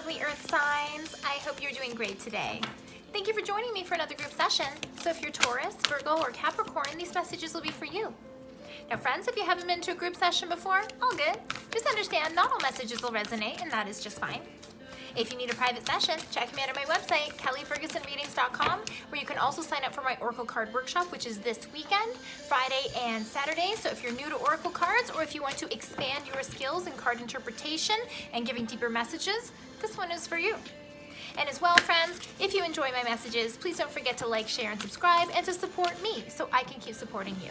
lovely earth signs. I hope you're doing great today. Thank you for joining me for another group session. So if you're Taurus, Virgo, or Capricorn, these messages will be for you. Now friends, if you haven't been to a group session before, all good. Just understand not all messages will resonate, and that is just fine. If you need a private session, check me out at my website, kellyfergusonreadings.com, where you can also sign up for my Oracle card workshop, which is this weekend, Friday and Saturday. So if you're new to Oracle cards, or if you want to expand your skills in card interpretation and giving deeper messages, this one is for you. And as well, friends, if you enjoy my messages, please don't forget to like, share, and subscribe, and to support me so I can keep supporting you.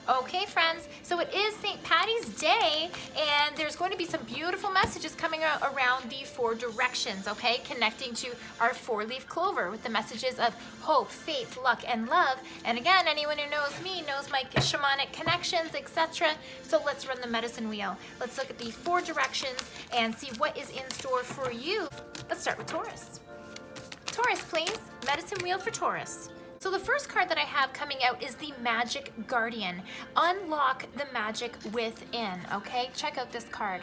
Okay, friends, so it is St. Patty's Day, and there's going to be some beautiful messages coming out around the 4 directions, okay, connecting to our 4-leaf clover with the messages of hope, faith, luck, and love. And again, anyone who knows me knows my shamanic connections, etc. So let's run the medicine wheel. Let's look at the 4 directions and see what is in store for you. Let's start with Taurus. Taurus, please. Medicine wheel for Taurus. So the first card that I have coming out is the Magic Guardian. Unlock the magic within, okay? Check out this card.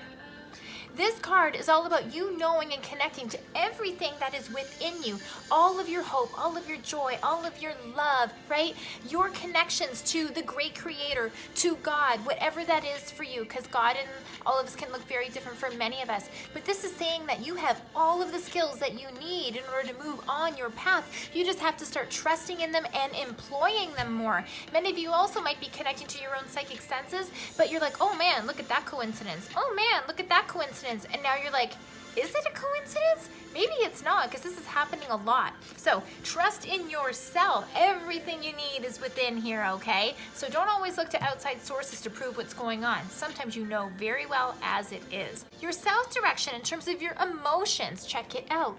This card is all about you knowing and connecting to everything that is within you. All of your hope, all of your joy, all of your love, right? Your connections to the great creator, to God, whatever that is for you, because God and all of us can look very different for many of us. But this is saying that you have all of the skills that you need in order to move on your path. You just have to start trusting in them and employing them more. Many of you also might be connecting to your own psychic senses, but you're like, oh man, look at that coincidence. Oh man, look at that coincidence. And now you're like, is it a coincidence? Maybe it's not, because this is happening a lot. So trust in yourself. Everything you need is within here, okay? So don't always look to outside sources to prove what's going on. Sometimes you know very well as it is. Your south direction in terms of your emotions, check it out.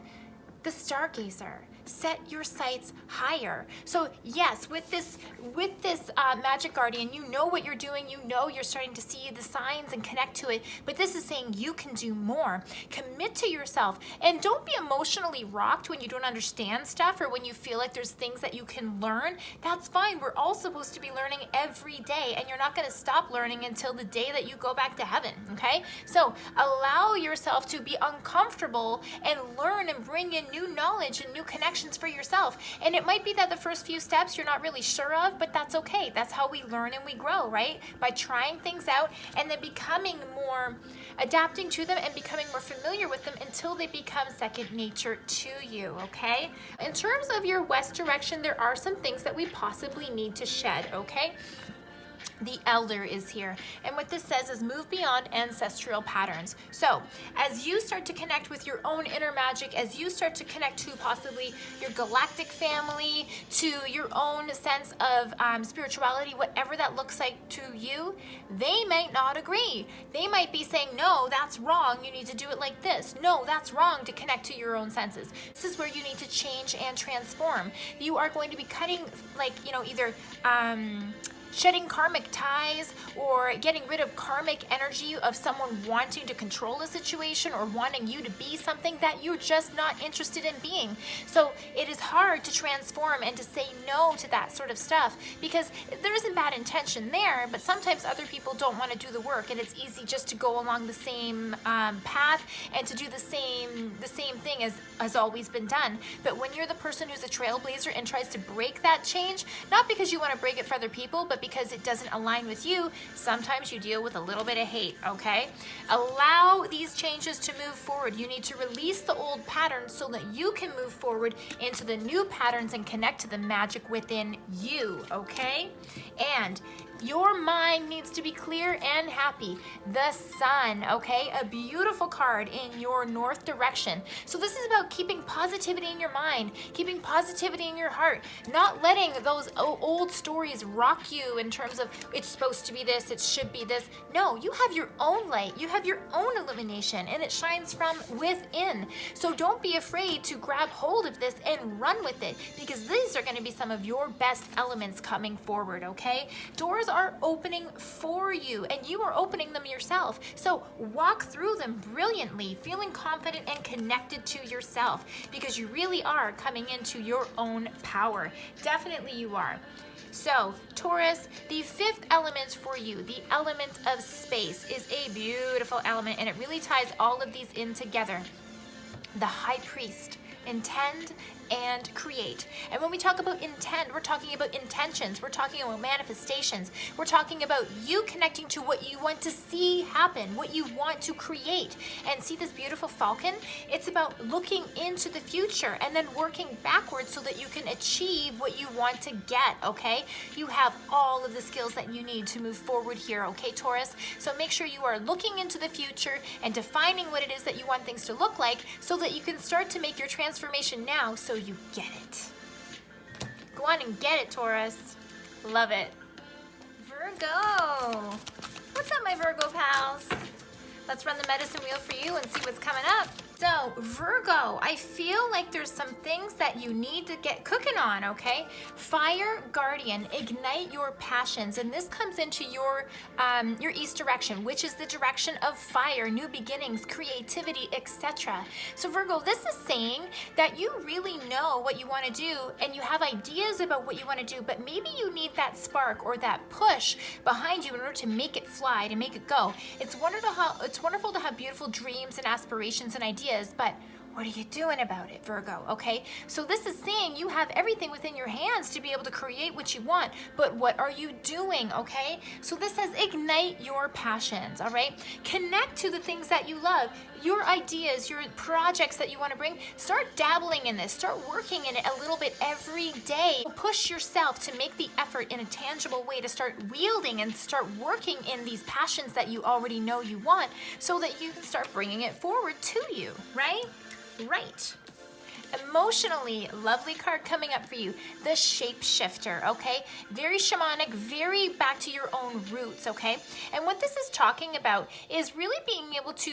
The Stargazer. Set your sights higher. So yes, with this Magic Guardian, you know what you're doing, you know you're starting to see the signs and connect to it, but this is saying you can do more. Commit to yourself, and don't be emotionally rocked when you don't understand stuff or when you feel like there's things that you can learn. That's fine. We're all supposed to be learning every day, and you're not going to stop learning until the day that you go back to heaven, okay? So allow yourself to be uncomfortable and learn and bring in new knowledge and new connections for yourself. And it might be that the first few steps you're not really sure of, but that's okay. That's how we learn and we grow, right? By trying things out and then becoming more, adapting to them and becoming more familiar with them until they become second nature to you, okay? In terms of your west direction, there are some things that we possibly need to shed, okay? The Elder is here, and what this says is move beyond ancestral patterns. So as you start to connect with your own inner magic, as you start to connect to possibly your galactic family, to your own sense of spirituality, whatever that looks like to you, they might not agree. They might be saying, no, that's wrong, you need to do it like this. No, that's wrong, to connect to your own senses. This is where you need to change and transform. You are going to be cutting, like, you know, either shedding karmic ties or getting rid of karmic energy of someone wanting to control a situation or wanting you to be something that you're just not interested in being. So it is hard to transform and to say no to that sort of stuff, because there isn't bad intention there, but sometimes other people don't want to do the work, and it's easy just to go along the same path and to do the same thing as always been done. But when you're the person who's a trailblazer and tries to break that change, not because you want to break it for other people, but because it doesn't align with you, sometimes you deal with a little bit of hate, okay? Allow these changes to move forward. You need to release the old patterns so that you can move forward into the new patterns and connect to the magic within you, okay? And your mind needs to be clear and happy. The Sun, okay? A beautiful card in your north direction. So this is about keeping positivity in your mind, keeping positivity in your heart, not letting those old stories rock you in terms of it's supposed to be this, it should be this. No, you have your own light, you have your own illumination, and it shines from within. So don't be afraid to grab hold of this and run with it, because these are going to be some of your best elements coming forward, okay? Doors are opening for you, and you are opening them yourself. So walk through them brilliantly, feeling confident and connected to yourself, because you really are coming into your own power. Definitely you are. So Taurus, the 5th element for you, the element of space, is a beautiful element, and it really ties all of these in together. the High Priest. Intend and create. And when we talk about intend, we're talking about intentions, we're talking about manifestations, we're talking about you connecting to what you want to see happen, what you want to create. And see this beautiful falcon? It's about looking into the future and then working backwards so that you can achieve what you want to get, okay? You have all of the skills that you need to move forward here, okay, Taurus? So make sure you are looking into the future and defining what it is that you want things to look like so that you can start to make your transformation now so you get it. Go on and get it, Taurus. Love it. Virgo. What's up, my Virgo pals? Let's run the medicine wheel for you and see what's coming up. So, Virgo, I feel like there's some things that you need to get cooking on, okay? Fire Guardian, ignite your passions. And this comes into your east direction, which is the direction of fire, new beginnings, creativity, etc. So, Virgo, this is saying that you really know what you want to do and you have ideas about what you want to do, but maybe you need that spark or that push behind you in order to make it fly, to make it go. It's wonderful to have beautiful dreams and aspirations and ideas, but what are you doing about it, Virgo? Okay, so this is saying you have everything within your hands to be able to create what you want, but what are you doing? Okay, so this says ignite your passions. All right, connect to the things that you love, your ideas, your projects that you want to bring. Start dabbling in this, start working in it a little bit every day. Push yourself to make the effort in a tangible way to start wielding and start working in these passions that you already know you want so that you can start bringing it forward to you, right? Right. Emotionally, lovely card coming up for you, the Shapeshifter, okay? Very shamanic, very back to your own roots, okay? And what this is talking about is really being able to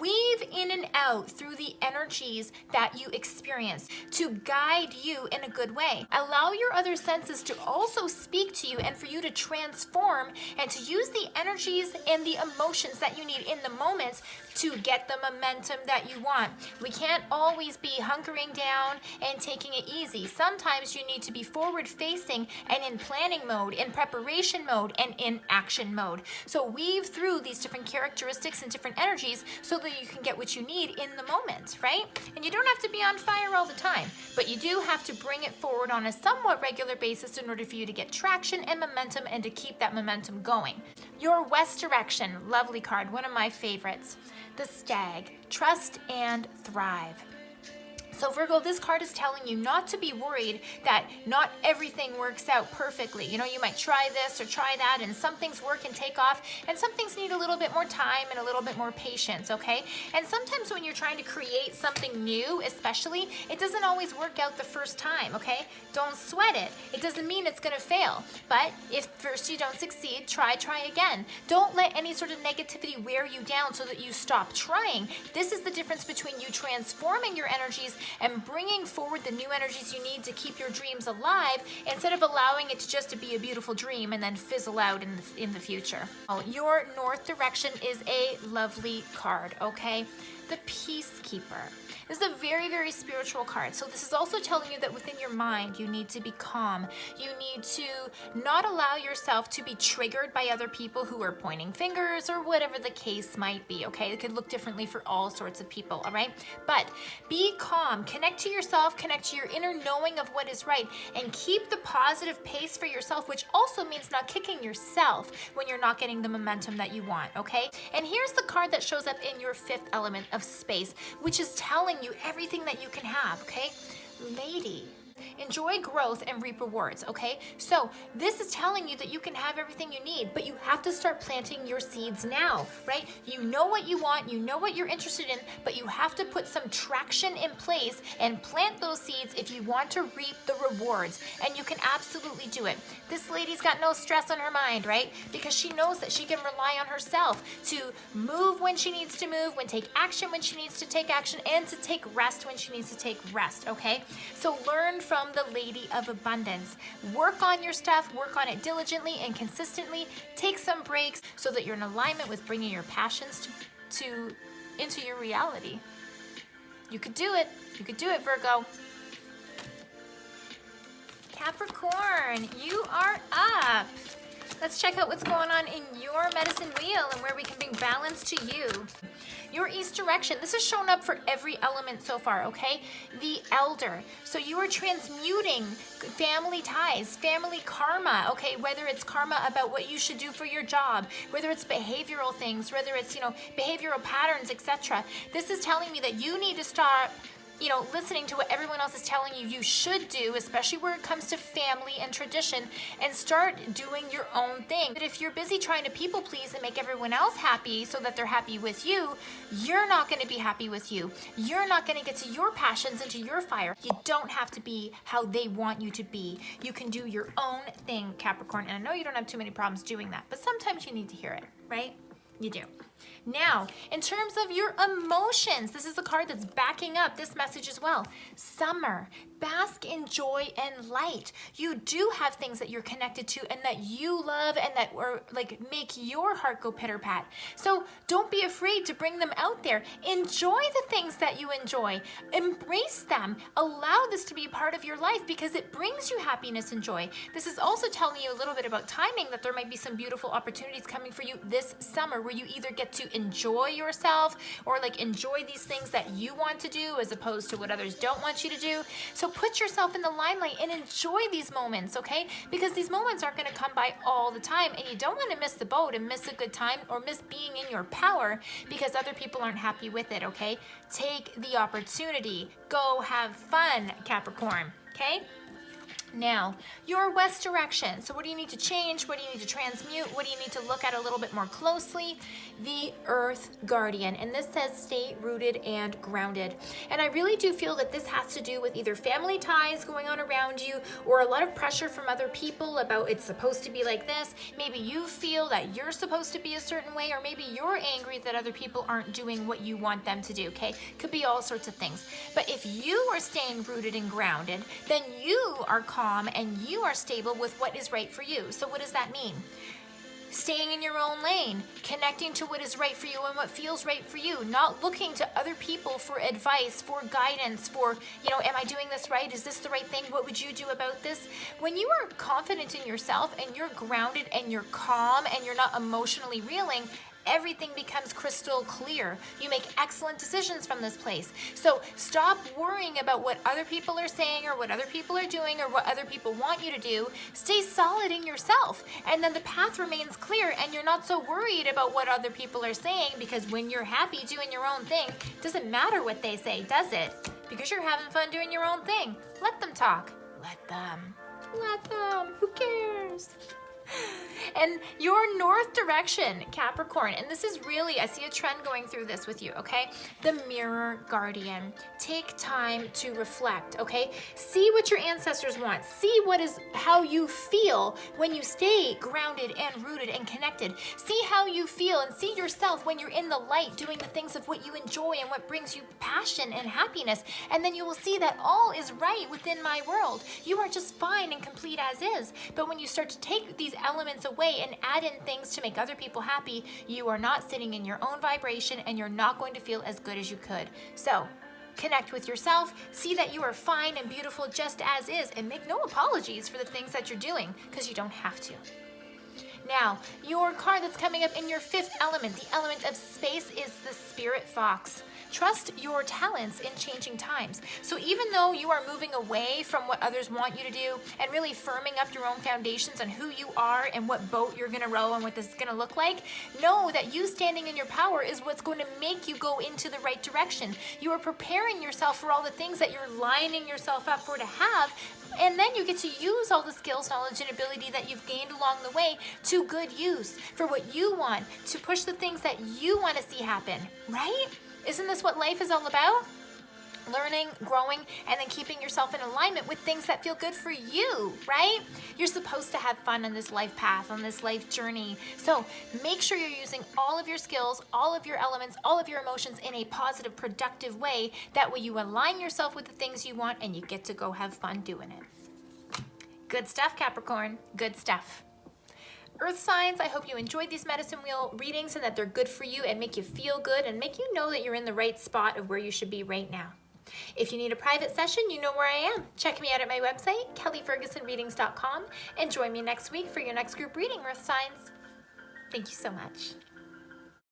weave in and out through the energies that you experience to guide you in a good way. Allow your other senses to also speak to you and for you to transform and to use the energies and the emotions that you need in the moments to get the momentum that you want. We can't always be hunkering down and taking it easy. Sometimes you need to be forward facing and in planning mode, in preparation mode, and in action mode. So weave through these different characteristics and different energies so that you can get what you need in the moment, right? And you don't have to be on fire all the time, but you do have to bring it forward on a somewhat regular basis in order for you to get traction and momentum and to keep that momentum going. Your West direction, lovely card, one of my favorites. The Stag, trust and thrive. So Virgo, this card is telling you not to be worried that not everything works out perfectly. You know, you might try this or try that, and some things work and take off, and some things need a little bit more time and a little bit more patience, okay? And sometimes when you're trying to create something new, especially, it doesn't always work out the first time, okay? Don't sweat it. It doesn't mean it's gonna fail. But if first you don't succeed, try again. Don't let any sort of negativity wear you down so that you stop trying. This is the difference between you transforming your energies and bringing forward the new energies you need to keep your dreams alive instead of allowing it to just be a beautiful dream and then fizzle out in the future. Your North direction is a lovely card, okay? The Peacekeeper. This is a very, very spiritual card. So this is also telling you that within your mind, you need to be calm. You need to not allow yourself to be triggered by other people who are pointing fingers or whatever the case might be, okay? It could look differently for all sorts of people, all right? But be calm, connect to yourself, connect to your inner knowing of what is right, and keep the positive pace for yourself, which also means not kicking yourself when you're not getting the momentum that you want, okay? And here's the card that shows up in your fifth element of space, which is telling you everything that you can have, okay? Lady. Enjoy growth and reap rewards, okay? So this is telling you that you can have everything you need, but you have to start planting your seeds now, right? You know what you want, you know what you're interested in, but you have to put some traction in place and plant those seeds if you want to reap the rewards, and you can absolutely do it. This lady's got no stress on her mind, right? Because she knows that she can rely on herself to move when she needs to move, when take action when she needs to take action, and to take rest when she needs to take rest, okay? So learn from the Lady of Abundance. Work on your stuff, work on it diligently and consistently. Take some breaks so that you're in alignment with bringing your passions into your reality. You could do it. You could do it, Virgo. Capricorn, you are up. Let's check out what's going on in your medicine wheel and where we can bring balance to you. Your East direction, this has shown up for every element so far, okay? The Elder. So you are transmuting family ties, family karma, okay? Whether it's karma about what you should do for your job, whether it's behavioral things, whether it's, behavioral patterns, etc. This is telling me that you need to start listening to what everyone else is telling you you should do, especially where it comes to family and tradition, and start doing your own thing. But if you're busy trying to people please and make everyone else happy so that they're happy with you, you're not going to be happy with you. You're not going to get to your passions and to your fire. You don't have to be how they want you to be. You can do your own thing, Capricorn. And I know you don't have too many problems doing that, but sometimes you need to hear it, right? You do. Now, in terms of your emotions, this is a card that's backing up this message as well. Summer, bask in joy and light. You do have things that you're connected to and that you love and that make your heart go pitter pat. So don't be afraid to bring them out there. Enjoy the things that you enjoy. Embrace them. Allow this to be part of your life because it brings you happiness and joy. This is also telling you a little bit about timing, that there might be some beautiful opportunities coming for you this summer where you either get to enjoy yourself or enjoy these things that you want to do as opposed to what others don't want you to do. So put yourself in the limelight and enjoy these moments, okay? Because these moments aren't going to come by all the time, and you don't want to miss the boat and miss a good time or miss being in your power because other people aren't happy with it, okay? Take the opportunity. Go have fun, Capricorn, okay? Now, your West direction. So what do you need to change? What do you need to transmute? What do you need to look at a little bit more closely? The Earth Guardian. And this says stay rooted and grounded. And I really do feel that this has to do with either family ties going on around you or a lot of pressure from other people about it's supposed to be like this. Maybe you feel that you're supposed to be a certain way, or maybe you're angry that other people aren't doing what you want them to do, okay? Could be all sorts of things. But if you are staying rooted and grounded, then you are calm and you are stable with what is right for you. So what does that mean? Staying in your own lane, connecting to what is right for you and what feels right for you, not looking to other people for advice, for guidance, for, am I doing this right? Is this the right thing? What would you do about this? When you are confident in yourself and you're grounded and you're calm and you're not emotionally reeling, everything becomes crystal clear. You make excellent decisions from this place. So stop worrying about what other people are saying or what other people are doing or what other people want you to do. Stay solid in yourself, and then the path remains clear and you're not so worried about what other people are saying, because when you're happy doing your own thing, it doesn't matter what they say, does it? Because you're having fun doing your own thing. Let them talk. Let them. Let them. Who cares? And your North direction, Capricorn, and this is really, I see a trend going through this with you, okay? The Mirror Guardian. Take time to reflect, okay? See what your ancestors want. See how you feel when you stay grounded and rooted and connected. See how you feel and see yourself when you're in the light doing the things of what you enjoy and what brings you passion and happiness. And then you will see that all is right within my world. You are just fine and complete as is. But when you start to take these elements away and add in things to make other people happy, you are not sitting in your own vibration and you're not going to feel as good as you could. So connect with yourself, see that you are fine and beautiful just as is, and make no apologies for the things that you're doing, because you don't have to. Now, your card that's coming up in your fifth element, the element of space, is the Spirit Fox. Trust your talents in changing times. So even though you are moving away from what others want you to do and really firming up your own foundations on who you are and what boat you're gonna row and what this is gonna look like, know that you standing in your power is what's going to make you go into the right direction. You are preparing yourself for all the things that you're lining yourself up for to have, and then you get to use all the skills, knowledge, and ability that you've gained along the way to good use for what you want, to push the things that you want to see happen, right? Isn't this what life is all about? Learning, growing, and then keeping yourself in alignment with things that feel good for you, right? You're supposed to have fun on this life path, on this life journey. So make sure you're using all of your skills, all of your elements, all of your emotions in a positive, productive way. That way you align yourself with the things you want and you get to go have fun doing it. Good stuff, Capricorn. Good stuff. Earth signs, I hope you enjoyed these medicine wheel readings and that they're good for you and make you feel good and make you know that you're in the right spot of where you should be right now. If you need a private session, you know where I am. Check me out at my website, kellyfergusonreadings.com, and join me next week for your next group reading, Earth signs. Thank you so much.